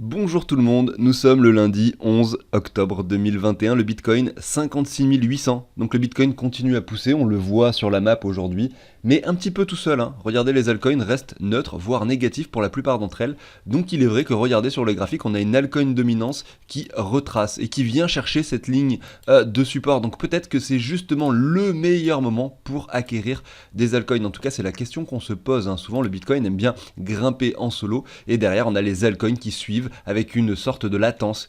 Bonjour tout le monde, nous sommes le lundi 11 octobre 2021, le Bitcoin 56 800. Donc le Bitcoin continue à pousser, on le voit sur la map aujourd'hui, mais un petit peu tout seul. Regardez, les altcoins restent neutres, voire négatifs pour la plupart d'entre elles. Donc il est vrai que regardez sur le graphique, on a une altcoin dominance qui retrace et qui vient chercher cette ligne de support. Donc peut-être que c'est justement le meilleur moment pour acquérir des altcoins. En tout cas, c'est la question qu'on se pose. Souvent le Bitcoin aime bien grimper en solo et derrière on a les altcoins qui suivent avec une sorte de latence,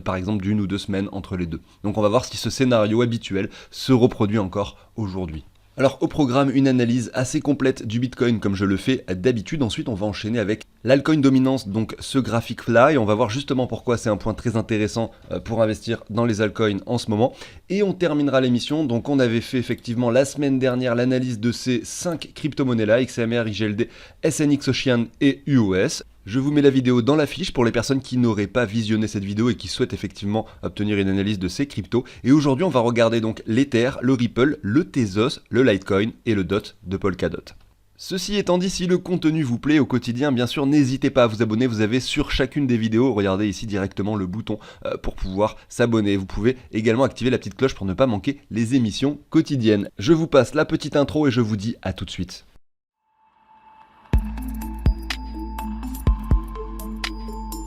par exemple d'une ou deux semaines entre les deux. Donc on va voir si ce scénario habituel se reproduit encore aujourd'hui. Alors au programme, une analyse assez complète du Bitcoin comme je le fais d'habitude. Ensuite on va enchaîner avec l'altcoin dominance, donc ce graphique là, et on va voir justement pourquoi c'est un point très intéressant pour investir dans les altcoins en ce moment. Et on terminera l'émission. Donc on avait fait effectivement la semaine dernière l'analyse de ces 5 crypto-monnaies là, XMR, IGLD, SNX Ocean et UOS. Je vous mets la vidéo dans la fiche pour les personnes qui n'auraient pas visionné cette vidéo et qui souhaitent effectivement obtenir une analyse de ces cryptos. Et aujourd'hui, on va regarder donc l'Ether, le Ripple, le Tezos, le Litecoin et le DOT de Polkadot. Ceci étant dit, si le contenu vous plaît au quotidien, bien sûr, n'hésitez pas à vous abonner. Vous avez sur chacune des vidéos, regardez ici directement le bouton pour pouvoir s'abonner. Vous pouvez également activer la petite cloche pour ne pas manquer les émissions quotidiennes. Je vous passe la petite intro et je vous dis à tout de suite.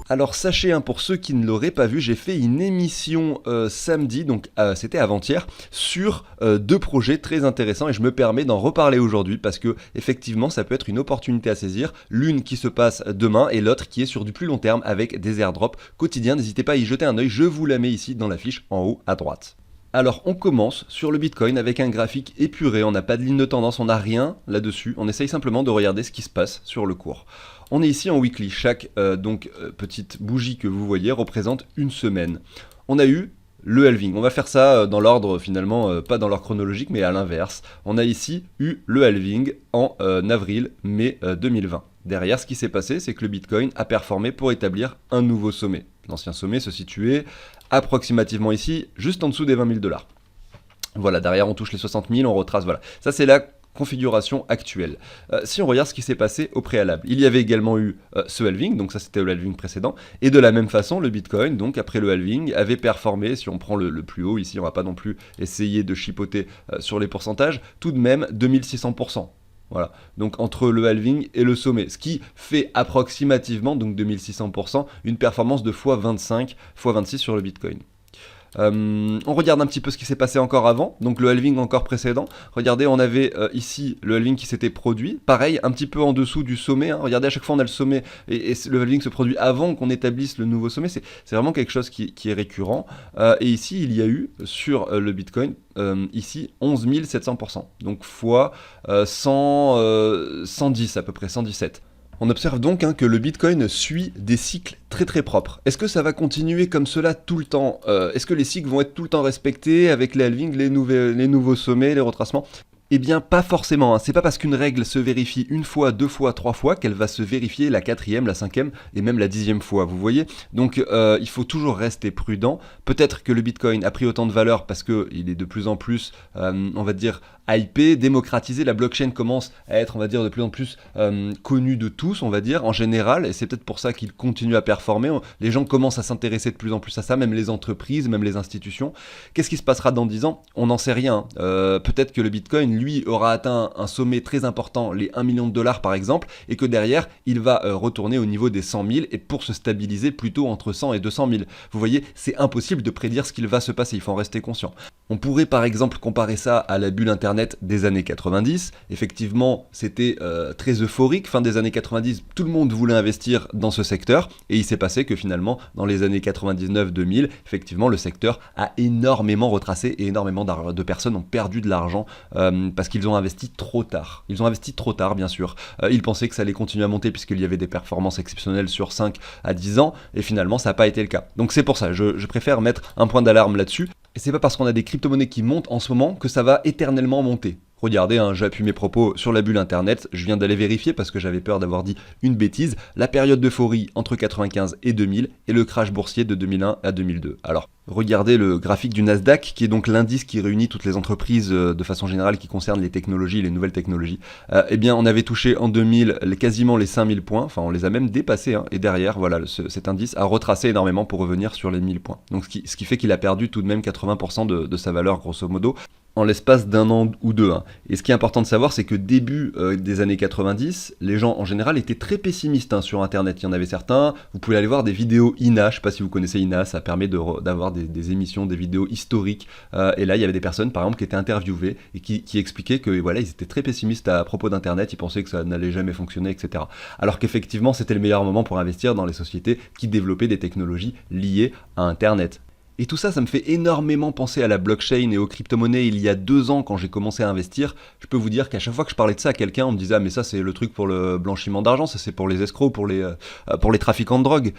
Alors sachez, pour ceux qui ne l'auraient pas vu, j'ai fait une émission samedi, donc c'était avant-hier, sur deux projets très intéressants et je me permets d'en reparler aujourd'hui parce que effectivement ça peut être une opportunité à saisir, l'une qui se passe demain et l'autre qui est sur du plus long terme avec des airdrops quotidiens. N'hésitez pas à y jeter un œil, je vous la mets ici dans la fiche en haut à droite. Alors on commence sur le Bitcoin avec un graphique épuré, on n'a pas de ligne de tendance, on n'a rien là-dessus, on essaye simplement de regarder ce qui se passe sur le cours. On est ici en weekly, chaque petite bougie que vous voyez représente une semaine. On a eu le halving, on va faire ça dans l'ordre finalement, pas dans l'ordre chronologique mais à l'inverse. On a ici eu le halving en avril-mai 2020. Derrière, ce qui s'est passé, c'est que le Bitcoin a performé pour établir un nouveau sommet. L'ancien sommet se situait approximativement ici, juste en dessous des 20 000 $. Voilà, derrière on touche les 60 000, on retrace, voilà. Ça c'est la configuration actuelle. Si on regarde ce qui s'est passé au préalable, il y avait également eu ce halving, donc ça c'était le halving précédent, et de la même façon le Bitcoin, donc après le halving, avait performé, si on prend le plus haut, ici on va pas non plus essayer de chipoter sur les pourcentages, tout de même 2600%. Voilà, donc entre le halving et le sommet, ce qui fait approximativement, donc 2600%, une performance de x25, x26 sur le Bitcoin. On regarde un petit peu ce qui s'est passé encore avant, donc le halving encore précédent. Regardez, on avait ici le halving qui s'était produit, pareil, un petit peu en dessous du sommet. Regardez, à chaque fois on a le sommet et le halving se produit avant qu'on établisse le nouveau sommet. C'est vraiment quelque chose qui est récurrent. Et ici, il y a eu sur le Bitcoin, ici 11 700%, donc fois 110 à peu près, 117. On observe donc que le Bitcoin suit des cycles très propres. Est-ce que ça va continuer comme cela tout le temps? Est-ce que les cycles vont être tout le temps respectés avec les halvings, les nouveaux sommets, les retracements? Eh bien pas forcément, c'est pas parce qu'une règle se vérifie une fois, deux fois, trois fois qu'elle va se vérifier la quatrième, la cinquième et même la 10e fois, vous voyez. Donc il faut toujours rester prudent. Peut-être que le Bitcoin a pris autant de valeur parce qu'il est de plus en plus, on va dire, hypé, démocratisé, la blockchain commence à être, on va dire, de plus en plus connue de tous, on va dire, en général, et c'est peut-être pour ça qu'il continue à performer. Les gens commencent à s'intéresser de plus en plus à ça, même les entreprises, même les institutions. Qu'est-ce qui se passera dans 10 ans? On n'en sait rien. Peut-être que le Bitcoin, lui, aura atteint un sommet très important, les 1 million de dollars par exemple, et que derrière, il va retourner au niveau des 100 000 et pour se stabiliser plutôt entre 100 et 200 000. Vous voyez, c'est impossible de prédire ce qu'il va se passer, il faut en rester conscient. On pourrait par exemple comparer ça à la bulle internet des années 90. Effectivement, c'était très euphorique. Fin des années 90, tout le monde voulait investir dans ce secteur et il s'est passé que finalement, dans les années 99-2000, effectivement, le secteur a énormément retracé et énormément de personnes ont perdu de l'argent parce qu'ils ont investi trop tard. Ils ont investi trop tard, bien sûr. Ils pensaient que ça allait continuer à monter puisqu'il y avait des performances exceptionnelles sur 5 à 10 ans et finalement, ça n'a pas été le cas. Donc c'est pour ça, je préfère mettre un point d'alarme là-dessus. Et c'est pas parce qu'on a des crypto-monnaies qui montent en ce moment que ça va éternellement monter. Regardez, hein, j'appuie mes propos sur la bulle internet, je viens d'aller vérifier parce que j'avais peur d'avoir dit une bêtise, la période d'euphorie entre 95 et 2000 et le crash boursier de 2001 à 2002. Alors, regardez le graphique du Nasdaq, qui est donc l'indice qui réunit toutes les entreprises de façon générale qui concernent les technologies, les nouvelles technologies. Eh bien, on avait touché en 2000 quasiment les 5000 points, enfin on les a même dépassés, hein, et derrière, voilà, cet indice a retracé énormément pour revenir sur les 1000 points. Donc ce qui fait qu'il a perdu tout de même 80% de sa valeur, grosso modo, en l'espace d'un an ou deux. Hein. Et ce qui est important de savoir, c'est que début des années 90, les gens en général étaient très pessimistes sur Internet. Il y en avait certains, vous pouvez aller voir des vidéos INA, je ne sais pas si vous connaissez INA, ça permet d'avoir des émissions, des vidéos historiques. Et là, il y avait des personnes, par exemple, qui étaient interviewées et qui expliquaient que voilà, ils étaient très pessimistes à propos d'Internet, ils pensaient que ça n'allait jamais fonctionner, etc. Alors qu'effectivement, c'était le meilleur moment pour investir dans les sociétés qui développaient des technologies liées à Internet. Et tout ça, ça me fait énormément penser à la blockchain et aux crypto-monnaies. Il y a 2 ans, quand j'ai commencé à investir, je peux vous dire qu'à chaque fois que je parlais de ça à quelqu'un, on me disait « Ah mais ça c'est le truc pour le blanchiment d'argent, ça c'est pour les escrocs, pour les trafiquants de drogue ».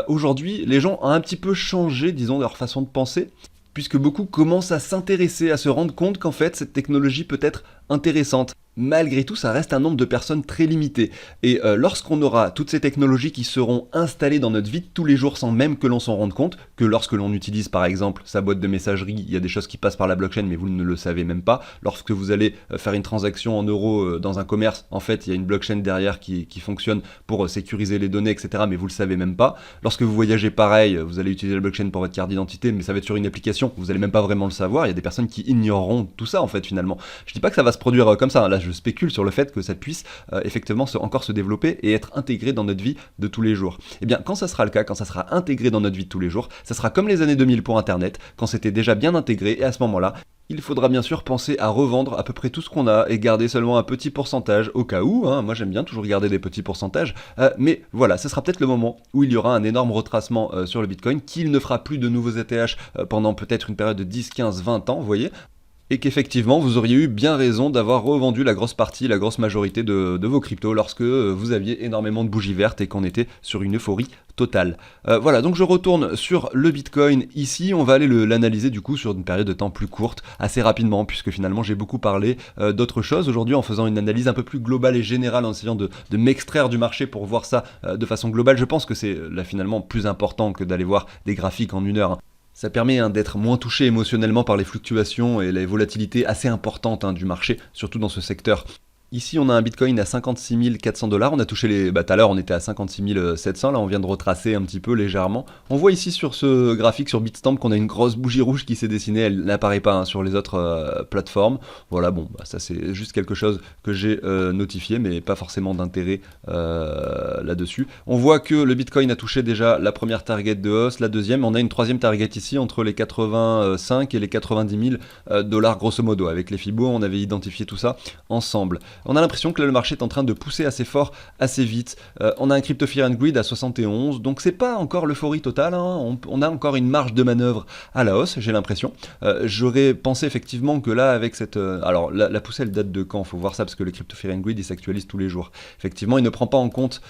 Aujourd'hui, les gens ont un petit peu changé, disons, leur façon de penser, puisque beaucoup commencent à s'intéresser, à se rendre compte qu'en fait, cette technologie peut être intéressante. Malgré tout, ça reste un nombre de personnes très limité. Et lorsqu'on aura toutes ces technologies qui seront installées dans notre vie de tous les jours sans même que l'on s'en rende compte, que lorsque l'on utilise par exemple sa boîte de messagerie, il y a des choses qui passent par la blockchain mais vous ne le savez même pas. Lorsque vous allez faire une transaction en euros dans un commerce, en fait il y a une blockchain derrière qui fonctionne pour sécuriser les données, etc. mais vous le savez même pas. Lorsque vous voyagez pareil, vous allez utiliser la blockchain pour votre carte d'identité, mais ça va être sur une application, vous allez même pas vraiment le savoir. Il y a des personnes qui ignoreront tout ça en fait finalement. Je dis pas que ça va se produire comme ça, là je spécule sur le fait que ça puisse effectivement encore se développer et être intégré dans notre vie de tous les jours. Et bien quand ça sera le cas, quand ça sera intégré dans notre vie de tous les jours, ça sera comme les années 2000 pour Internet, quand c'était déjà bien intégré, et à ce moment-là, il faudra bien sûr penser à revendre à peu près tout ce qu'on a et garder seulement un petit pourcentage au cas où, hein. Moi j'aime bien toujours garder des petits pourcentages, mais voilà, ce sera peut-être le moment où il y aura un énorme retracement sur le Bitcoin, qu'il ne fera plus de nouveaux ETH pendant peut-être une période de 10, 15, 20 ans, vous voyez, et qu'effectivement vous auriez eu bien raison d'avoir revendu la grosse partie, la grosse majorité de vos cryptos lorsque vous aviez énormément de bougies vertes et qu'on était sur une euphorie totale. Voilà, donc je retourne sur le Bitcoin ici, on va aller l'analyser du coup sur une période de temps plus courte, assez rapidement, puisque finalement j'ai beaucoup parlé d'autres choses aujourd'hui en faisant une analyse un peu plus globale et générale, en essayant de m'extraire du marché pour voir ça de façon globale. Je pense que c'est là finalement plus important que d'aller voir des graphiques en 1 heure. Hein. Ça permet d'être moins touché émotionnellement par les fluctuations et les volatilités assez importantes du marché, surtout dans ce secteur. Ici, on a un Bitcoin à 56 400 $. On a touché les... tout à l'heure, on était à 56 700. Là, on vient de retracer un petit peu légèrement. On voit ici sur ce graphique, sur Bitstamp, qu'on a une grosse bougie rouge qui s'est dessinée. Elle n'apparaît pas sur les autres plateformes. Voilà, bon, ça c'est juste quelque chose que j'ai notifié, mais pas forcément d'intérêt là-dessus. On voit que le Bitcoin a touché déjà la première target de hausse, la deuxième. On a une troisième target ici entre les 85 et les 90 000 $ grosso modo. Avec les Fibo, on avait identifié tout ça ensemble. On a l'impression que là, le marché est en train de pousser assez fort, assez vite. On a un Crypto Fear and Greed à 71, donc c'est pas encore l'euphorie totale. Hein. On a encore une marge de manœuvre à la hausse, j'ai l'impression. J'aurais pensé effectivement que là, avec cette... alors, la poussée, elle date de quand? Faut voir ça, parce que le Crypto Fear and Greed, il s'actualise tous les jours. Effectivement, il ne prend pas en compte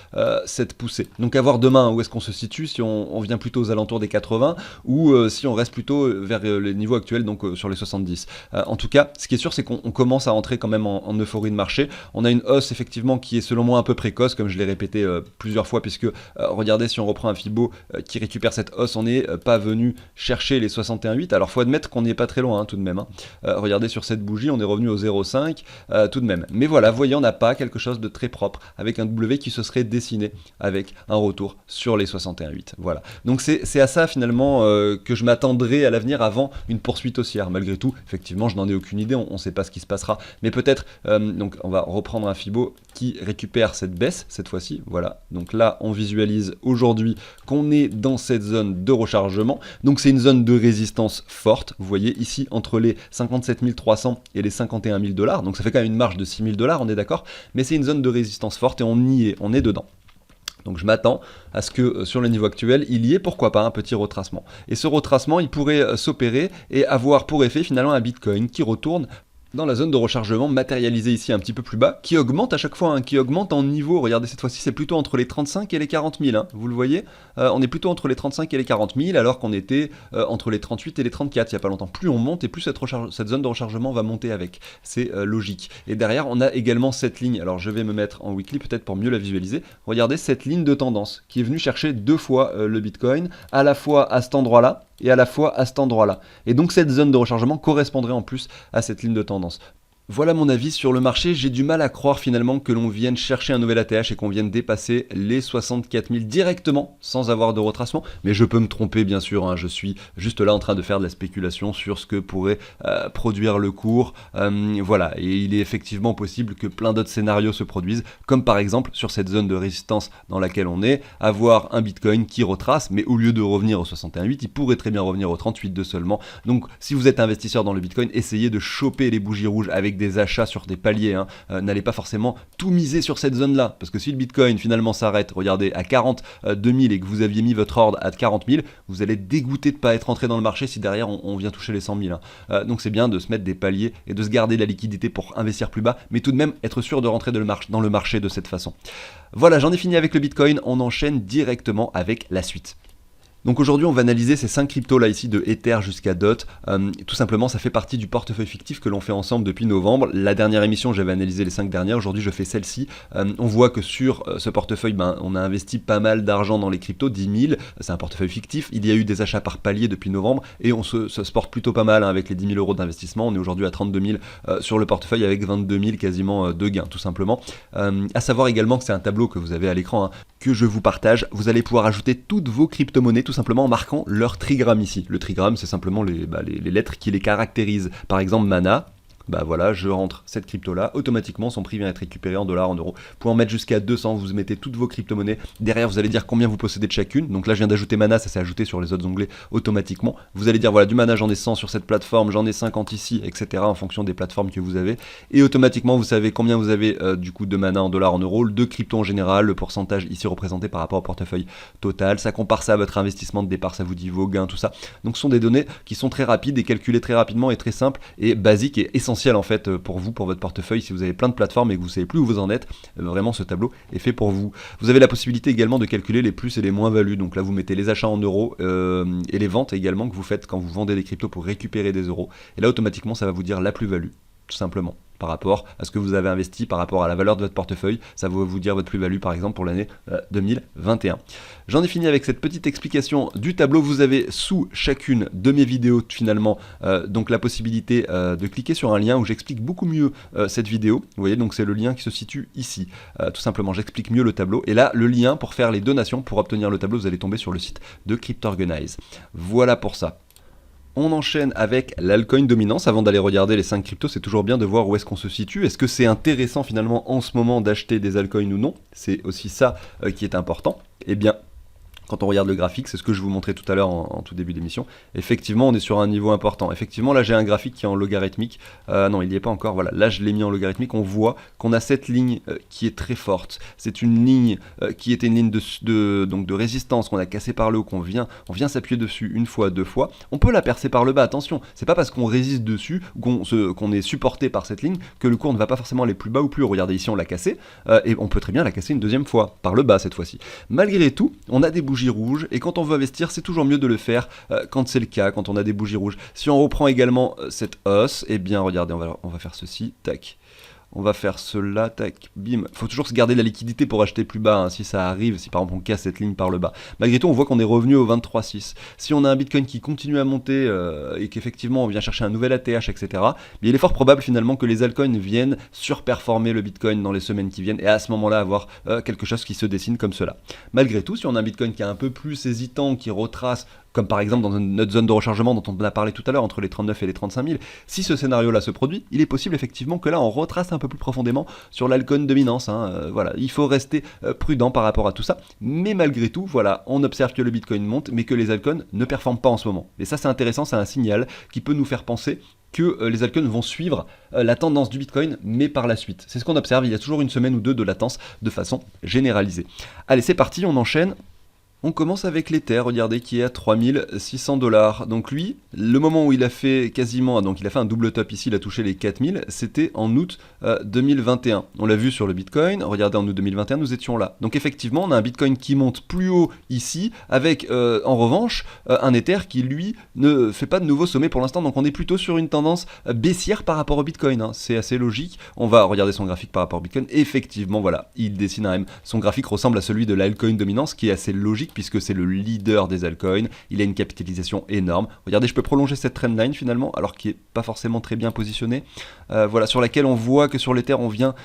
cette poussée. Donc, à voir demain où est-ce qu'on se situe, si on vient plutôt aux alentours des 80, ou si on reste plutôt vers les niveaux actuels, donc sur les 70. En tout cas, ce qui est sûr, c'est qu'on commence à entrer quand même en euphorie de marché. On a une hausse effectivement qui est selon moi un peu précoce, comme je l'ai répété plusieurs fois, puisque regardez, si on reprend un Fibo qui récupère cette hausse, on n'est pas venu chercher les 61,8. Alors faut admettre qu'on n'est pas très loin tout de même. Hein. Regardez sur cette bougie, on est revenu au 0,5 tout de même. Mais voilà, vous voyez, on n'a pas quelque chose de très propre, avec un W qui se serait dessiné avec un retour sur les 61,8. Voilà. Donc c'est à ça finalement que je m'attendrai à l'avenir avant une poursuite haussière. Malgré tout, effectivement, je n'en ai aucune idée, on ne sait pas ce qui se passera. Mais peut-être, donc on va reprendre un Fibo qui récupère cette baisse cette fois-ci. Voilà, donc là on visualise aujourd'hui qu'on est dans cette zone de rechargement. Donc c'est une zone de résistance forte. Vous voyez ici entre les 57 300 et les 51 000 $. Donc ça fait quand même une marge de 6 000 $, on est d'accord. Mais c'est une zone de résistance forte et on y est, on est dedans. Donc je m'attends à ce que sur le niveau actuel, il y ait pourquoi pas un petit retracement. Et ce retracement, il pourrait s'opérer et avoir pour effet finalement un Bitcoin qui retourne dans la zone de rechargement matérialisée ici un petit peu plus bas, qui augmente à chaque fois, hein, qui augmente en niveau. Regardez, cette fois-ci, c'est plutôt entre les 35 et les 40 000, hein, vous le voyez, on est plutôt entre les 35 et les 40 000, alors qu'on était entre les 38 et les 34 il n'y a pas longtemps. Plus on monte, et plus cette zone de rechargement va monter avec. C'est logique. Et derrière, on a également cette ligne. Alors, je vais me mettre en weekly peut-être pour mieux la visualiser. Regardez cette ligne de tendance qui est venue chercher 2 fois le Bitcoin, à la fois à cet endroit-là, et à la fois à cet endroit-là. Et donc cette zone de rechargement correspondrait en plus à cette ligne de tendance. Voilà mon avis sur le marché. J'ai du mal à croire finalement que l'on vienne chercher un nouvel ATH et qu'on vienne dépasser les 64 000 directement sans avoir de retracement. Mais je peux me tromper bien sûr, hein. Je suis juste là en train de faire de la spéculation sur ce que pourrait produire le cours. Voilà, et il est effectivement possible que plein d'autres scénarios se produisent, comme par exemple sur cette zone de résistance dans laquelle on est, avoir un Bitcoin qui retrace, mais au lieu de revenir au 61,8, il pourrait très bien revenir au 38,2 seulement. Donc si vous êtes investisseur dans le Bitcoin, essayez de choper les bougies rouges avec des achats sur des paliers, hein. N'allez pas forcément tout miser sur cette zone là, parce que si le Bitcoin finalement s'arrête, regardez, à 42 000 et que vous aviez mis votre ordre à 40 000, vous allez être dégoûté de ne pas être entré dans le marché si derrière on vient toucher les 100 000, hein. Donc c'est bien de se mettre des paliers et de se garder de la liquidité pour investir plus bas, mais tout de même être sûr de rentrer dans le marché de cette façon. Voilà, j'en ai fini avec le Bitcoin, on enchaîne directement avec la suite. Donc aujourd'hui on va analyser ces 5 cryptos là ici de Ether jusqu'à DOT. Tout simplement ça fait partie du portefeuille fictif que l'on fait ensemble depuis novembre. La dernière émission j'avais analysé les 5 dernières, aujourd'hui je fais celle-ci. On voit que sur ce portefeuille on a investi pas mal d'argent dans les cryptos, 10 000, c'est un portefeuille fictif. Il y a eu des achats par palier depuis novembre et on se porte plutôt pas mal, hein, avec les 10 000 euros d'investissement. On est aujourd'hui à 32 000 sur le portefeuille avec 22 000 quasiment de gains tout simplement. À savoir également que c'est un tableau que vous avez à l'écran, hein, que je vous partage. Vous allez pouvoir ajouter toutes vos crypto-monnaies tout simplement en marquant leur trigramme ici. Le trigramme, c'est simplement les lettres qui les caractérisent. Par exemple, Mana. Bah voilà, je rentre cette crypto là, automatiquement son prix vient être récupéré en dollars, en euros. Vous pouvez en mettre jusqu'à 200, vous mettez toutes vos crypto-monnaies. Derrière, vous allez dire combien vous possédez de chacune. Donc là, je viens d'ajouter Mana, ça s'est ajouté sur les autres onglets automatiquement. Vous allez dire voilà, du Mana, j'en ai 100 sur cette plateforme, j'en ai 50 ici, etc. en fonction des plateformes que vous avez. Et automatiquement, vous savez combien vous avez du coup de Mana en dollars, en euros, de crypto en général, le pourcentage ici représenté par rapport au portefeuille total. Ça compare ça à votre investissement de départ, ça vous dit vos gains, tout ça. Donc ce sont des données qui sont très rapides et calculées très rapidement et très simples et basiques et essentielles en fait pour vous, pour votre portefeuille. Si vous avez plein de plateformes et que vous savez plus où vous en êtes, vraiment ce tableau est fait pour vous. Vous avez la possibilité également de calculer les plus et les moins-values. Donc là vous mettez les achats en euros et les ventes également que vous faites quand vous vendez des cryptos pour récupérer des euros. Et là automatiquement ça va vous dire la plus-value, tout simplement, par rapport à ce que vous avez investi, par rapport à la valeur de votre portefeuille. Ça va vous dire votre plus-value par exemple pour l'année 2021. J'en ai fini avec cette petite explication du tableau. Vous avez sous chacune de mes vidéos finalement donc la possibilité de cliquer sur un lien où j'explique beaucoup mieux cette vidéo. Vous voyez, donc c'est le lien qui se situe ici. Tout simplement, j'explique mieux le tableau. Et là, le lien pour faire les donations, pour obtenir le tableau, vous allez tomber sur le site de Cryptorganize. Voilà pour ça. On enchaîne avec l'altcoin dominance. Avant d'aller regarder les 5 cryptos, c'est toujours bien de voir où est-ce qu'on se situe. Est-ce que c'est intéressant finalement en ce moment d'acheter des altcoins ou non? C'est aussi ça qui est important. Eh bien, quand on regarde le graphique, c'est ce que je vous montrais tout à l'heure en tout début d'émission, effectivement on est sur un niveau important. Effectivement là j'ai un graphique qui est en logarithmique, non il n'y est pas encore, voilà, là je l'ai mis en logarithmique, on voit qu'on a cette ligne qui est très forte. C'est une ligne qui était une ligne donc de résistance qu'on a cassée par le haut, on vient s'appuyer dessus une fois, deux fois. On peut la percer par le bas, attention, c'est pas parce qu'on résiste dessus, qu'on est supporté par cette ligne, que le cours ne va pas forcément aller plus bas ou plus haut. Regardez ici on l'a cassé, et on peut très bien la casser une deuxième fois, par le bas cette fois-ci. Malgré tout, on a des bougies rouges, et quand on veut investir, c'est toujours mieux de le faire quand c'est le cas, quand on a des bougies rouges. Si on reprend également cette hausse, eh bien regardez, on va faire ceci, tac. On va faire cela, tac, bim. Il faut toujours se garder de la liquidité pour acheter plus bas, hein, si ça arrive, si par exemple on casse cette ligne par le bas. Malgré tout, on voit qu'on est revenu au 23,6. Si on a un Bitcoin qui continue à monter et qu'effectivement on vient chercher un nouvel ATH, etc., mais il est fort probable finalement que les altcoins viennent surperformer le Bitcoin dans les semaines qui viennent et à ce moment-là avoir quelque chose qui se dessine comme cela. Malgré tout, si on a un Bitcoin qui est un peu plus hésitant, qui retrace, comme par exemple dans notre zone de rechargement dont on a parlé tout à l'heure, entre les 39 et les 35 000, si ce scénario-là se produit, il est possible effectivement que là on retrace un peu plus profondément sur l'altcoin dominance. Voilà, il faut rester prudent par rapport à tout ça, mais malgré tout, voilà, on observe que le Bitcoin monte, mais que les altcoins ne performent pas en ce moment. Et ça c'est intéressant, c'est un signal qui peut nous faire penser que les altcoins vont suivre la tendance du Bitcoin, mais par la suite. C'est ce qu'on observe, il y a toujours une semaine ou deux de latence de façon généralisée. Allez, c'est parti, on enchaîne. On commence avec l'Ether, regardez, qui est à 3600 $. Donc lui, le moment où il a fait quasiment, donc il a fait un double top ici, il a touché les 4000, c'était en août 2021. On l'a vu sur le Bitcoin, regardez en août 2021, nous étions là. Donc effectivement, on a un Bitcoin qui monte plus haut ici, avec en revanche un Ether qui lui ne fait pas de nouveau sommet pour l'instant, donc on est plutôt sur une tendance baissière par rapport au Bitcoin, hein. C'est assez logique. On va regarder son graphique par rapport au Bitcoin, effectivement voilà, il dessine un M. Son graphique ressemble à celui de l'altcoin dominance, qui est assez logique, puisque c'est le leader des altcoins, il a une capitalisation énorme. Regardez, je peux prolonger cette trendline finalement, alors qu'il n'est pas forcément très bien positionné, voilà, sur laquelle on voit que sur l'Ether on vient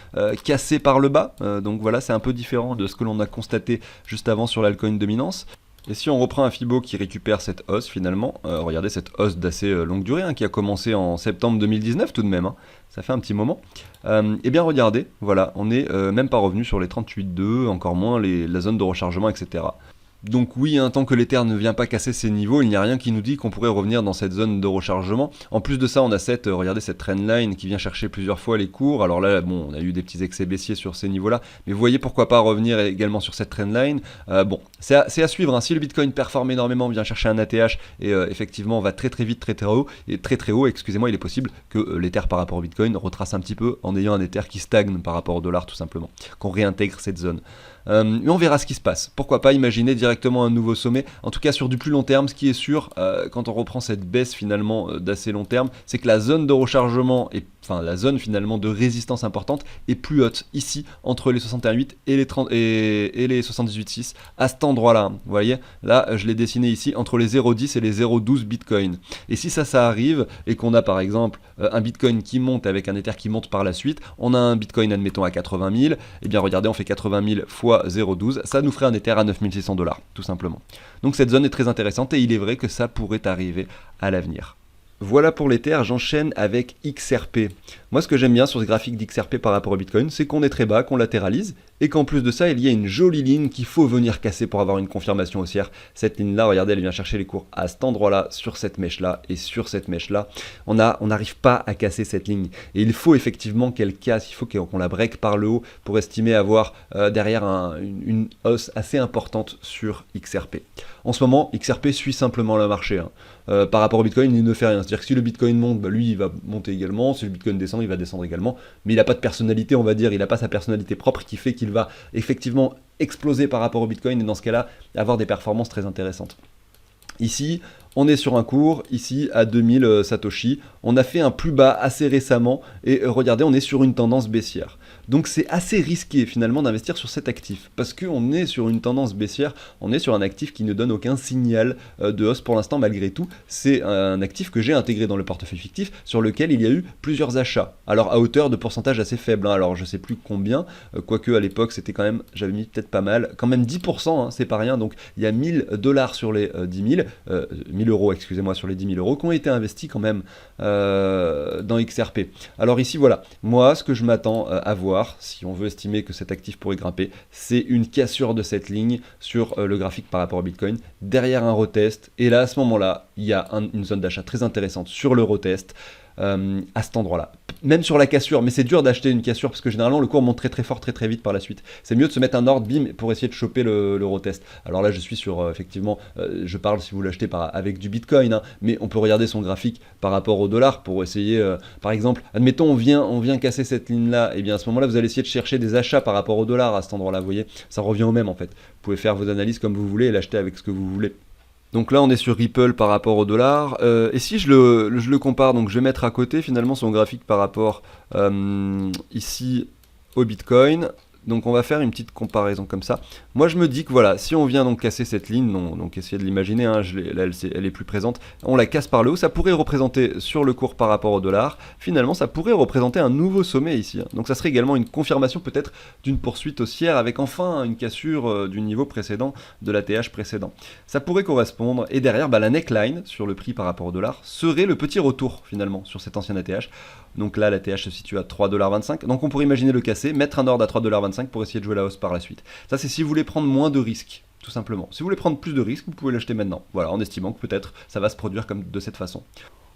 casser par le bas, donc voilà, c'est un peu différent de ce que l'on a constaté juste avant sur l'altcoin dominance. Et si on reprend un Fibo qui récupère cette hausse finalement, regardez cette hausse d'assez longue durée, hein, qui a commencé en septembre 2019 tout de même, hein, ça fait un petit moment, et bien regardez, voilà, on n'est même pas revenu sur les 38,2, encore moins la zone de rechargement, etc. Donc oui, hein, tant que l'Ether ne vient pas casser ces niveaux, il n'y a rien qui nous dit qu'on pourrait revenir dans cette zone de rechargement. En plus de ça, on a regardez cette trendline qui vient chercher plusieurs fois les cours. Alors là, bon, on a eu des petits excès baissiers sur ces niveaux-là, mais vous voyez pourquoi pas revenir également sur cette trendline. Bon, c'est à suivre, hein. Si le Bitcoin performe énormément, vient chercher un ATH et effectivement va très vite, très haut, excusez-moi, il est possible que l'Ether par rapport au Bitcoin retrace un petit peu en ayant un Ether qui stagne par rapport au dollar tout simplement, qu'on réintègre cette zone. Mais on verra ce qui se passe. Pourquoi pas imaginer directement un nouveau sommet, en tout cas sur du plus long terme. Ce qui est sûr, quand on reprend cette baisse finalement d'assez long terme, c'est que la zone de rechargement, enfin la zone finalement de résistance importante est plus haute, ici, entre les 61,8 et les 78,6, à cet endroit-là. Vous voyez, là je l'ai dessiné ici, entre les 0,10 et les 0,12 Bitcoin. Et si ça arrive, et qu'on a par exemple un Bitcoin qui monte avec un Ether qui monte par la suite, on a un Bitcoin admettons à 80 000, et bien regardez, on fait 80 000 fois 0,12, ça nous ferait un Ether à 9600 $, tout simplement. Donc cette zone est très intéressante et il est vrai que ça pourrait arriver à l'avenir. Voilà pour l'Ether, j'enchaîne avec XRP. Moi, ce que j'aime bien sur ce graphique d'XRP par rapport au Bitcoin, c'est qu'on est très bas, qu'on latéralise, et qu'en plus de ça, il y a une jolie ligne qu'il faut venir casser pour avoir une confirmation haussière. Cette ligne-là, regardez, elle vient chercher les cours à cet endroit-là, sur cette mèche-là, et sur cette mèche-là. On n'arrive pas à casser cette ligne. Et il faut effectivement qu'elle casse, il faut qu'on la break par le haut pour estimer avoir derrière une hausse assez importante sur XRP. En ce moment, XRP suit simplement le marché, hein. Par rapport au Bitcoin, il ne fait rien. C'est-à-dire que si le Bitcoin monte, bah lui, il va monter également. Si le Bitcoin descend, il va descendre également. Mais il n'a pas de personnalité, on va dire. Il n'a pas sa personnalité propre qui fait qu'il va effectivement exploser par rapport au Bitcoin et dans ce cas-là, avoir des performances très intéressantes. Ici, on est sur un cours, ici, à 2000 Satoshi. On a fait un plus bas assez récemment et regardez, on est sur une tendance baissière. Donc c'est assez risqué finalement d'investir sur cet actif parce qu'on est sur une tendance baissière, on est sur un actif qui ne donne aucun signal de hausse pour l'instant malgré tout. C'est un actif que j'ai intégré dans le portefeuille fictif sur lequel il y a eu plusieurs achats. Alors à hauteur de pourcentage assez faible, hein. Alors je sais plus combien, quoique à l'époque c'était quand même, j'avais mis peut-être pas mal, quand même 10%, hein, c'est pas rien. Donc il y a 1000 $ sur les 10 000, 1000 euros excusez-moi sur les 10 000 euros qui ont été investis quand même dans XRP. Alors ici voilà, moi ce que je m'attends à voir, si on veut estimer que cet actif pourrait grimper, c'est une cassure de cette ligne sur le graphique par rapport au Bitcoin, derrière un retest, et là à ce moment-là, il y a une zone d'achat très intéressante sur le retest, à cet endroit-là. Même sur la cassure, mais c'est dur d'acheter une cassure parce que généralement le cours monte très fort, très vite par la suite. C'est mieux de se mettre un ordre, bim, pour essayer de choper le retest. Alors là, je suis sur, effectivement, je parle si vous l'achetez avec du Bitcoin, hein, mais on peut regarder son graphique par rapport au dollar pour essayer, par exemple, admettons, on vient casser cette ligne-là, et bien à ce moment-là, vous allez essayer de chercher des achats par rapport au dollar à cet endroit-là, vous voyez, ça revient au même en fait. Vous pouvez faire vos analyses comme vous voulez et l'acheter avec ce que vous voulez. Donc là on est sur Ripple par rapport au dollar, et si je le compare, donc je vais mettre à côté finalement son graphique par rapport ici au Bitcoin. Donc on va faire une petite comparaison comme ça. Moi je me dis que voilà, si on vient donc casser cette ligne, donc essayez de l'imaginer, hein, là elle est plus présente, on la casse par le haut, ça pourrait représenter sur le cours par rapport au dollar, finalement ça pourrait représenter un nouveau sommet ici, hein. Donc ça serait également une confirmation peut-être d'une poursuite haussière avec enfin une cassure du niveau précédent, de l'ATH précédent. Ça pourrait correspondre, et derrière la neckline sur le prix par rapport au dollar serait le petit retour finalement sur cette ancienne ATH. Donc là l'ATH se situe à 3,25$, donc on pourrait imaginer le casser, mettre un ordre à 3,25$ pour essayer de jouer la hausse par la suite. Ça c'est si vous voulez prendre moins de risques, tout simplement. Si vous voulez prendre plus de risques, vous pouvez l'acheter maintenant, voilà, en estimant que peut-être ça va se produire comme de cette façon.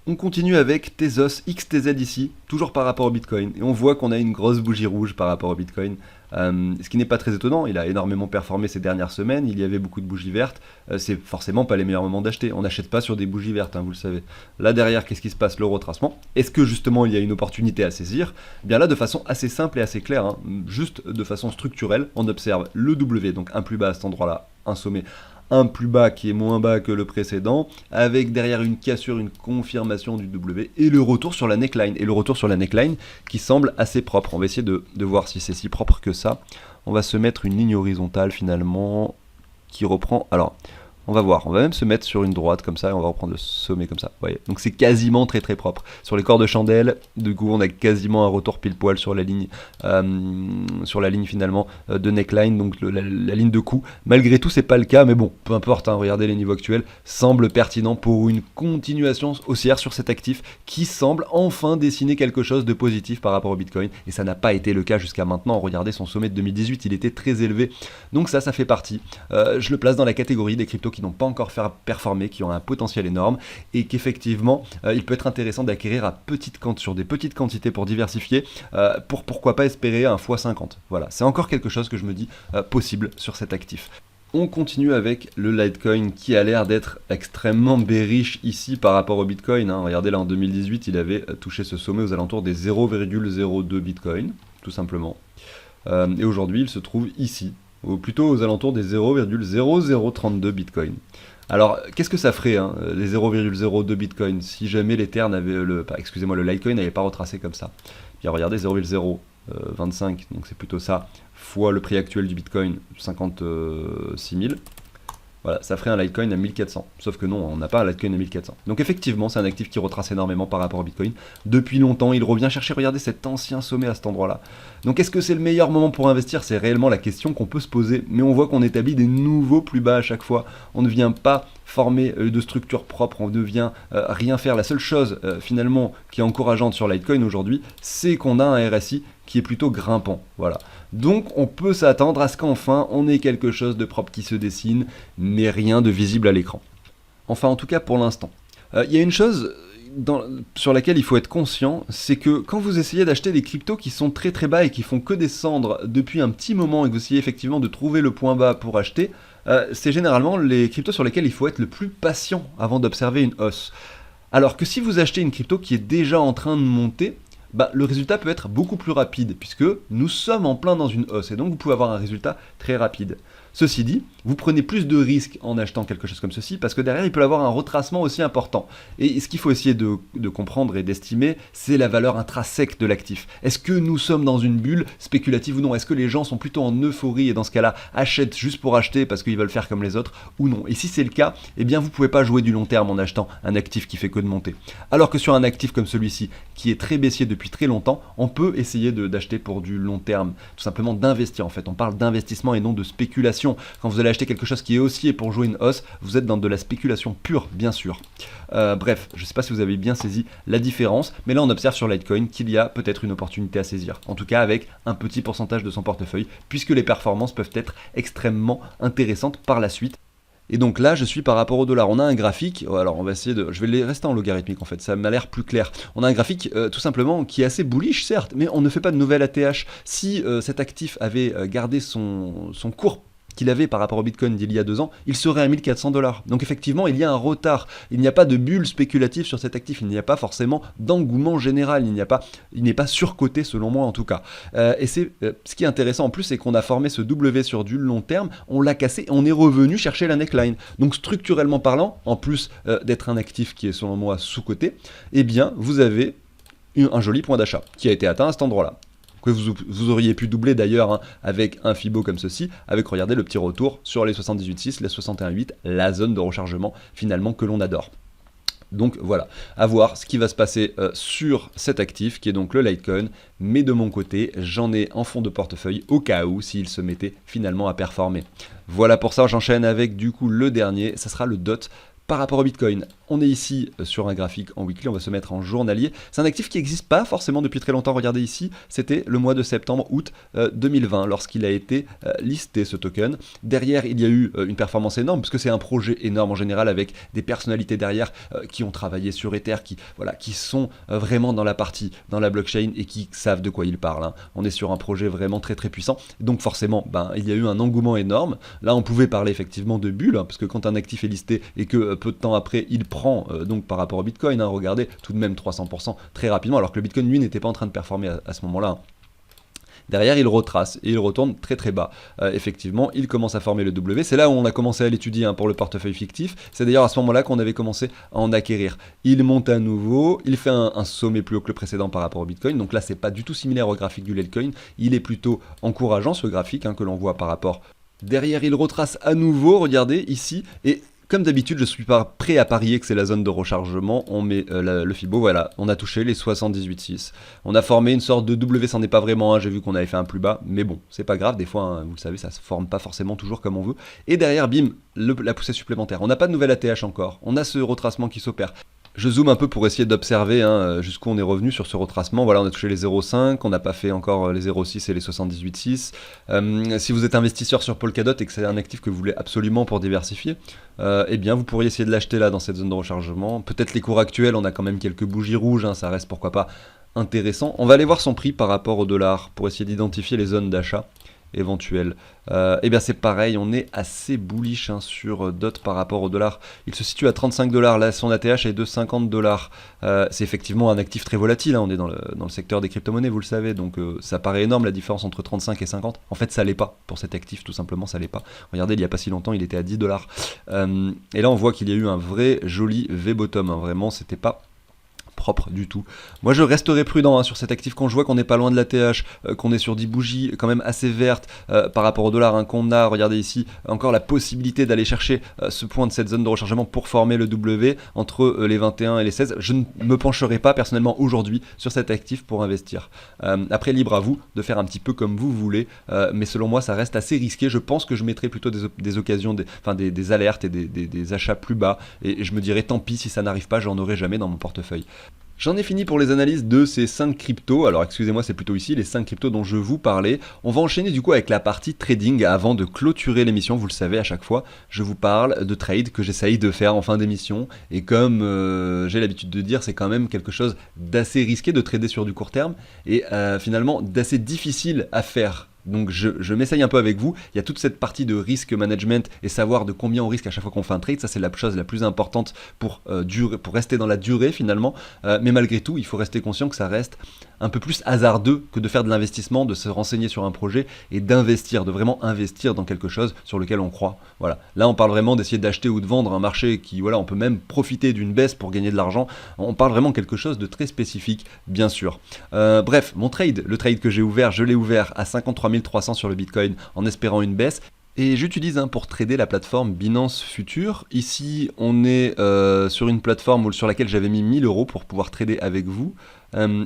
On continue avec Tezos XTZ ici, toujours par rapport au Bitcoin, et on voit qu'on a une grosse bougie rouge par rapport au Bitcoin, ce qui n'est pas très étonnant, il a énormément performé ces dernières semaines, il y avait beaucoup de bougies vertes, c'est forcément pas les meilleurs moments d'acheter, on n'achète pas sur des bougies vertes, hein, vous le savez. Là derrière, qu'est-ce qui se passe? Le retracement. Est-ce que justement il y a une opportunité à saisir? Eh bien là, de façon assez simple et assez claire, hein, juste de façon structurelle, on observe le W, donc un plus bas à cet endroit-là, un sommet, un plus bas qui est moins bas que le précédent, avec derrière une cassure, une confirmation du W, et le retour sur la neckline. Et le retour sur la neckline qui semble assez propre. On va essayer de voir si c'est si propre que ça. On va se mettre une ligne horizontale finalement qui reprend... Alors, on va voir, on va même se mettre sur une droite comme ça et on va reprendre le sommet comme ça. Vous voyez. Donc c'est quasiment très très propre. Sur les corps de chandelle, du coup on a quasiment un retour pile poil sur la ligne finalement de neckline, donc la ligne de cou. Malgré tout c'est pas le cas, mais bon, peu importe, hein, regardez les niveaux actuels, semble pertinent pour une continuation haussière sur cet actif qui semble enfin dessiner quelque chose de positif par rapport au Bitcoin. Et ça n'a pas été le cas jusqu'à maintenant. Regardez son sommet de 2018, il était très élevé. Donc ça fait partie. Je le place dans la catégorie des cryptos qui n'ont pas encore performé, qui ont un potentiel énorme et qu'effectivement il peut être intéressant d'acquérir sur des petites quantités pour diversifier, pour pourquoi pas espérer un x50. Voilà, c'est encore quelque chose que je me dis possible sur cet actif. On continue avec le Litecoin qui a l'air d'être extrêmement bearish ici par rapport au Bitcoin, hein. Regardez là en 2018 il avait touché ce sommet aux alentours des 0,02 Bitcoin, tout simplement. Et aujourd'hui il se trouve ici, ou plutôt aux alentours des 0,0032 Bitcoin. Alors, qu'est-ce que ça ferait, hein, les 0,02 Bitcoin, si jamais l'Ether n'avait le Litecoin n'avait pas retracé comme ça? Bien, regardez, 0,025, donc c'est plutôt ça, fois le prix actuel du Bitcoin, 56 000. Voilà, ça ferait un Litecoin à 1400. Sauf que non, on n'a pas un Litecoin à 1400. Donc effectivement, c'est un actif qui retrace énormément par rapport au Bitcoin. Depuis longtemps, il revient chercher, regardez cet ancien sommet à cet endroit-là. Donc est-ce que c'est le meilleur moment pour investir? C'est réellement la question qu'on peut se poser. Mais on voit qu'on établit des nouveaux plus bas à chaque fois. On ne vient pas former de structure propre, on ne vient rien faire. La seule chose finalement qui est encourageante sur Litecoin aujourd'hui, c'est qu'on a un RSI qui est plutôt grimpant. Voilà. Donc on peut s'attendre à ce qu'enfin on ait quelque chose de propre qui se dessine, mais rien de visible à l'écran. Enfin en tout cas pour l'instant. Il y a une chose sur laquelle il faut être conscient, c'est que quand vous essayez d'acheter des cryptos qui sont très très bas et qui font que descendre depuis un petit moment et que vous essayez effectivement de trouver le point bas pour acheter, c'est généralement les cryptos sur lesquels il faut être le plus patient avant d'observer une hausse. Alors que si vous achetez une crypto qui est déjà en train de monter, le résultat peut être beaucoup plus rapide puisque nous sommes en plein dans une hausse et donc vous pouvez avoir un résultat très rapide. Ceci dit, vous prenez plus de risques en achetant quelque chose comme ceci parce que derrière il peut y avoir un retracement aussi important. Et ce qu'il faut essayer de comprendre et d'estimer, c'est la valeur intrinsèque de l'actif. Est-ce que nous sommes dans une bulle spéculative ou non? Est-ce que les gens sont plutôt en euphorie et dans ce cas-là achètent juste pour acheter parce qu'ils veulent faire comme les autres ou non? Et si c'est le cas, eh bien vous ne pouvez pas jouer du long terme en achetant un actif qui fait que de monter. Alors que sur un actif comme celui-ci, qui est très baissier depuis très longtemps, on peut essayer d'acheter pour du long terme, tout simplement d'investir en fait. On parle d'investissement et non de spéculation. Quand vous allez acheter quelque chose qui est haussier pour jouer une hausse, vous êtes dans de la spéculation pure, bien sûr. Bref, je ne sais pas si vous avez bien saisi la différence, mais là on observe sur Litecoin qu'il y a peut-être une opportunité à saisir. En tout cas avec un petit pourcentage de son portefeuille, puisque les performances peuvent être extrêmement intéressantes par la suite. Et donc là, je suis par rapport au dollar. On a un graphique, alors on va essayer de... Je vais les rester en logarithmique en fait, ça m'a l'air plus clair. On a un graphique tout simplement qui est assez bullish certes, mais on ne fait pas de nouvelle ATH. Si cet actif avait gardé son cours qu'il avait par rapport au Bitcoin d'il y a 2 ans, il serait à 1400 $. Donc effectivement, il y a un retard. Il n'y a pas de bulle spéculative sur cet actif. Il n'y a pas forcément d'engouement général. Il n'est pas surcoté selon moi en tout cas. Et c'est ce qui est intéressant en plus, c'est qu'on a formé ce W sur du long terme, on l'a cassé et on est revenu chercher la neckline. Donc structurellement parlant, en plus d'être un actif qui est selon moi sous-coté, eh bien vous avez un joli point d'achat qui a été atteint à cet endroit-là. Que vous auriez pu doubler d'ailleurs hein, avec un Fibo comme ceci, avec regardez le petit retour sur les 78,6, les 61,8, la zone de rechargement finalement que l'on adore. Donc voilà, à voir ce qui va se passer sur cet actif qui est donc le Litecoin, mais de mon côté, j'en ai en fond de portefeuille au cas où s'il se mettait finalement à performer. Voilà pour ça, j'enchaîne avec du coup le dernier, ça sera le DOT. Par rapport au Bitcoin, on est ici sur un graphique en weekly, on va se mettre en journalier. C'est un actif qui n'existe pas forcément depuis très longtemps. Regardez ici, c'était le mois de septembre-août 2020 lorsqu'il a été listé ce token. Derrière, il y a eu une performance énorme parce que c'est un projet énorme en général avec des personnalités derrière qui ont travaillé sur Ether, qui sont vraiment dans la partie, dans la blockchain et qui savent de quoi ils parlent. On est sur un projet vraiment très très puissant. Donc forcément, il y a eu un engouement énorme. Là, on pouvait parler effectivement de bulle, parce que quand un actif est listé et que peu de temps après, il prend, donc par rapport au Bitcoin, regardez, tout de même 300% très rapidement, alors que le Bitcoin, lui, n'était pas en train de performer à ce moment-là. Derrière, il retrace et il retourne très très bas. Effectivement, il commence à former le W. C'est là où on a commencé à l'étudier pour le portefeuille fictif. C'est d'ailleurs à ce moment-là qu'on avait commencé à en acquérir. Il monte à nouveau, il fait un sommet plus haut que le précédent par rapport au Bitcoin. Donc là, c'est pas du tout similaire au graphique du Litecoin. Il est plutôt encourageant ce graphique que l'on voit par rapport. Derrière, il retrace à nouveau, regardez ici, et comme d'habitude, je suis pas prêt à parier que c'est la zone de rechargement. On met le Fibo, voilà, on a touché les 78,6. On a formé une sorte de W, c'en est pas vraiment, j'ai vu qu'on avait fait un plus bas, mais bon, c'est pas grave, des fois, vous le savez, ça se forme pas forcément toujours comme on veut. Et derrière, bim, la poussée supplémentaire. On n'a pas de nouvelle ATH encore, on a ce retracement qui s'opère. Je zoome un peu pour essayer d'observer jusqu'où on est revenu sur ce retracement. Voilà, on a touché les 0,5, on n'a pas fait encore les 0,6 et les 78,6. Si vous êtes investisseur sur Polkadot et que c'est un actif que vous voulez absolument pour diversifier, eh bien vous pourriez essayer de l'acheter là dans cette zone de rechargement. Peut-être les cours actuels, on a quand même quelques bougies rouges, ça reste pourquoi pas intéressant. On va aller voir son prix par rapport au dollar pour essayer d'identifier les zones d'achat éventuelles. Et bien c'est pareil, on est assez bullish sur DOT par rapport au dollar. Il se situe à 35 $, là son ATH est de 50 $. C'est effectivement un actif très volatile, on est dans le secteur des crypto-monnaies, vous le savez, donc ça paraît énorme la différence entre 35 et 50. En fait ça l'est pas pour cet actif, tout simplement ça l'est pas. Regardez, il n'y a pas si longtemps il était à 10 $. Et là on voit qu'il y a eu un vrai joli V-bottom, vraiment c'était pas propre du tout. Moi je resterai prudent sur cet actif quand je vois qu'on n'est pas loin de l'ATH, qu'on est sur 10 bougies quand même assez vertes par rapport au dollar, qu'on a, regardez ici, encore la possibilité d'aller chercher ce point de cette zone de rechargement pour former le W entre les 21 et les 16. Je ne me pencherai pas personnellement aujourd'hui sur cet actif pour investir. Après, libre à vous de faire un petit peu comme vous voulez, mais selon moi ça reste assez risqué. Je pense que je mettrai plutôt des occasions, des alertes et des achats plus bas, et je me dirais tant pis si ça n'arrive pas, j'en aurai jamais dans mon portefeuille. J'en ai fini pour les analyses de ces 5 cryptos. Alors excusez-moi, c'est plutôt ici les 5 cryptos dont je vous parlais. On va enchaîner du coup avec la partie trading avant de clôturer l'émission. Vous le savez, à chaque fois je vous parle de trade que j'essaye de faire en fin d'émission, et comme j'ai l'habitude de dire, c'est quand même quelque chose d'assez risqué de trader sur du court terme, et finalement d'assez difficile à faire. Donc je m'essaye un peu avec vous. Il y a toute cette partie de risk management et savoir de combien on risque à chaque fois qu'on fait un trade. Ça c'est la chose la plus importante pour rester dans la durée finalement. Mais malgré tout, il faut rester conscient que ça reste un peu plus hasardeux que de faire de l'investissement, de se renseigner sur un projet et d'investir, de vraiment investir dans quelque chose sur lequel on croit. Voilà. Là on parle vraiment d'essayer d'acheter ou de vendre un marché qui, voilà, on peut même profiter d'une baisse pour gagner de l'argent. On parle vraiment de quelque chose de très spécifique, bien sûr. Bref, mon trade, le trade que j'ai ouvert, je l'ai ouvert à 53 300 sur le Bitcoin en espérant une baisse. Et j'utilise pour trader la plateforme Binance Future. Ici, on est sur une plateforme sur laquelle j'avais mis 1000 € pour pouvoir trader avec vous.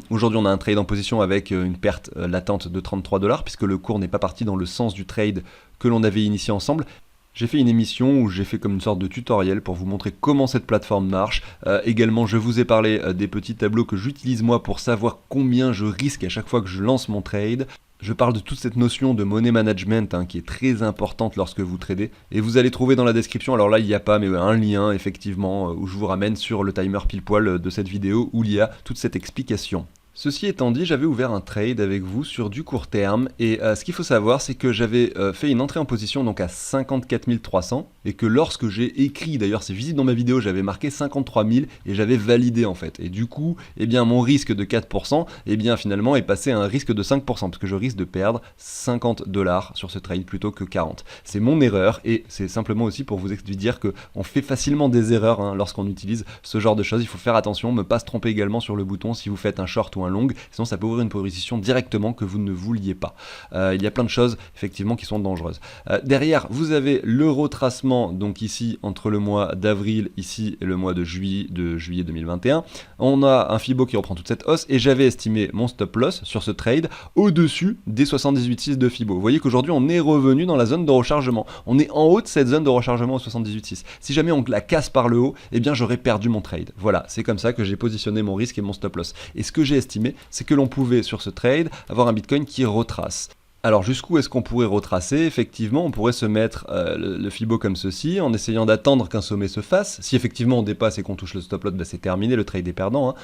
Aujourd'hui, on a un trade en position avec une perte latente de 33 $, puisque le cours n'est pas parti dans le sens du trade que l'on avait initié ensemble. J'ai fait une émission où j'ai fait comme une sorte de tutoriel pour vous montrer comment cette plateforme marche. Également, je vous ai parlé des petits tableaux que j'utilise moi pour savoir combien je risque à chaque fois que je lance mon trade. Je parle de toute cette notion de money management qui est très importante lorsque vous tradez, et vous allez trouver dans la description, alors là il n'y a pas, mais un lien effectivement où je vous ramène sur le timer pile poil de cette vidéo où il y a toute cette explication. Ceci étant dit, j'avais ouvert un trade avec vous sur du court terme, et ce qu'il faut savoir, c'est que j'avais fait une entrée en position donc à 54 300, et que lorsque j'ai écrit, d'ailleurs c'est visible dans ma vidéo, j'avais marqué 53 000 et j'avais validé en fait. Et du coup, eh bien mon risque de 4%, eh bien finalement est passé à un risque de 5%, parce que je risque de perdre 50 $ sur ce trade plutôt que 40. C'est mon erreur, et c'est simplement aussi pour vous dire qu'on fait facilement des erreurs lorsqu'on utilise ce genre de choses. Il faut faire attention, ne pas se tromper également sur le bouton si vous faites un short ou un moins longue, sinon ça peut ouvrir une position directement que vous ne vouliez pas. Il y a plein de choses effectivement qui sont dangereuses. Derrière, vous avez le retracement, donc ici entre le mois d'avril ici et le mois de juillet 2021. On a un Fibo qui reprend toute cette hausse et j'avais estimé mon stop loss sur ce trade au-dessus des 78,6 de Fibo. Vous voyez qu'aujourd'hui on est revenu dans la zone de rechargement. On est en haut de cette zone de rechargement au 78,6. Si jamais on la casse par le haut, eh bien j'aurais perdu mon trade. Voilà, c'est comme ça que j'ai positionné mon risque et mon stop loss. Et ce que j'ai estimé, c'est que l'on pouvait sur ce trade avoir un Bitcoin qui retrace. Alors jusqu'où est-ce qu'on pourrait retracer? Effectivement, on pourrait se mettre le Fibo comme ceci, en essayant d'attendre qu'un sommet se fasse. Si effectivement on dépasse et qu'on touche le stop loss, bah c'est terminé, le trade est perdant.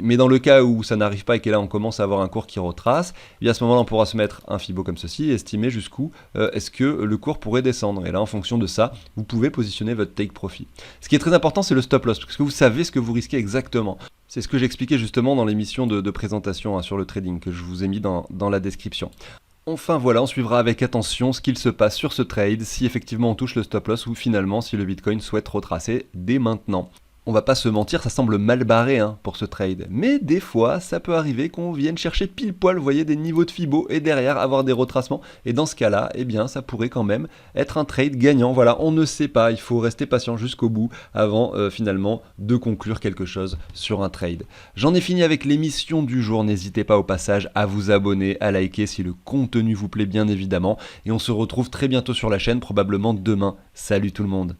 Mais dans le cas où ça n'arrive pas et que là on commence à avoir un cours qui retrace, et à ce moment-là on pourra se mettre un Fibo comme ceci et estimer jusqu'où est-ce que le cours pourrait descendre. Et là en fonction de ça, vous pouvez positionner votre take profit. Ce qui est très important, c'est le stop loss, parce que vous savez ce que vous risquez exactement. C'est ce que j'expliquais justement dans l'émission de présentation sur le trading, que je vous ai mis dans la description. Enfin voilà, on suivra avec attention ce qu'il se passe sur ce trade, si effectivement on touche le stop loss ou finalement si le Bitcoin souhaite retracer dès maintenant. On va pas se mentir, ça semble mal barré pour ce trade, mais des fois ça peut arriver qu'on vienne chercher pile poil, vous voyez, des niveaux de Fibo et derrière avoir des retracements, et dans ce cas-là, eh bien ça pourrait quand même être un trade gagnant. Voilà, on ne sait pas, il faut rester patient jusqu'au bout avant finalement de conclure quelque chose sur un trade. J'en ai fini avec l'émission du jour, n'hésitez pas au passage à vous abonner, à liker si le contenu vous plaît bien évidemment, et on se retrouve très bientôt sur la chaîne, probablement demain. Salut tout le monde.